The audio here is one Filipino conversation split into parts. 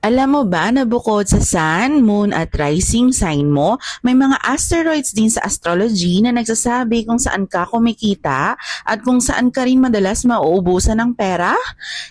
Alam mo ba na bukod sa Sun, Moon at Rising sign mo, may mga asteroids din sa astrology na nagsasabi kung saan ka kumikita at kung saan ka rin madalas mauubusan ng pera?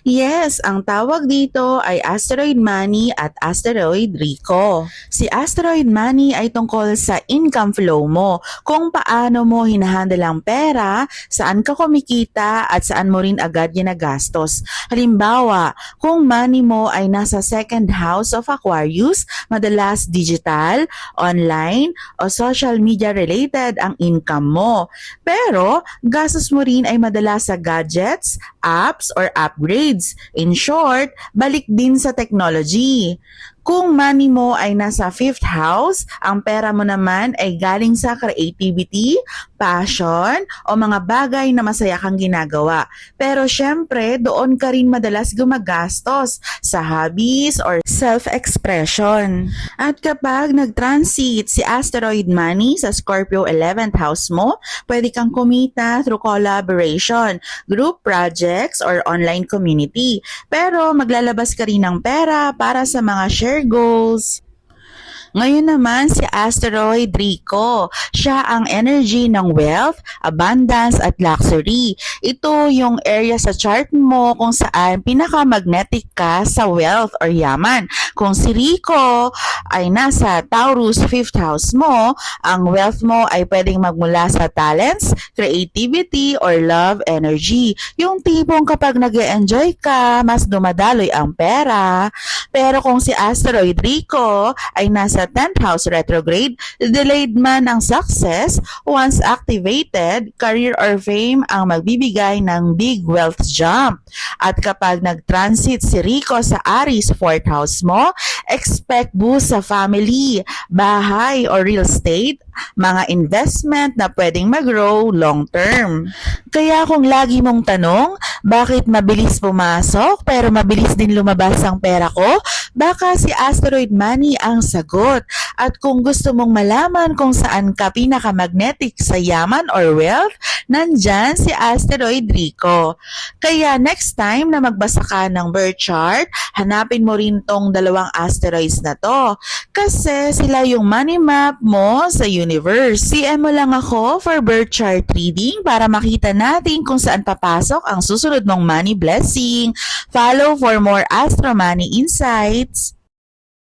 Yes, ang tawag dito ay asteroid money at asteroid Rico. Si asteroid money ay tungkol sa income flow mo, kung paano mo hinahandle ang pera, saan ka kumikita at saan mo rin agad ginagastos. Halimbawa, kung money mo ay nasa second house of Aquarius, madalas digital, online, o social media related ang income mo. Pero, gastos mo rin ay madalas sa gadgets, apps, or upgrades. In short, balik din sa technology. Kung money mo ay nasa 5th house, ang pera mo naman ay galing sa creativity, passion, o mga bagay na masaya kang ginagawa. Pero syempre, doon ka rin madalas gumagastos sa hobbies or self-expression. At kapag nag-transit si asteroid money sa Scorpio 11th house mo, pwede kang kumita through collaboration, group projects, or online community. Pero maglalabas ka rin ng pera para sa mga share goals. Ngayon naman si asteroid Rico. Siya ang energy ng wealth, abundance at luxury. Ito yung area sa chart mo kung saan pinaka-magnetic ka sa wealth or yaman. Kung si Rico ay nasa Taurus 5th house mo, ang wealth mo ay pwedeng magmula sa talents, creativity, or love energy. Yung tipong kapag nag-e-enjoy ka, mas dumadaloy ang pera. Pero kung si asteroid Rico ay nasa 10th house retrograde, delayed man ang success, once activated, career or fame ang magbibigay ng big wealth jump. At kapag nag-transit si Rico sa Aries 4th house mo, expect boost sa family, bahay or real estate, mga investment na pwedeng mag-grow long term. Kaya kung lagi mong tanong, bakit mabilis pumasok pero mabilis din lumabas ang pera ko? Baka si asteroid money ang sagot. At kung gusto mong malaman kung saan ka pinaka-magnetic sa yaman or wealth, nandyan si asteroid Rico. Kaya next time na magbasa ka ng birth chart, hanapin mo rin tong dalawang asteroids na to. Kasi sila yung money map mo sa universe. PM mo lang ako for birth chart reading para makita natin kung saan papasok ang susunod mong money blessing. Follow for more astro money insights.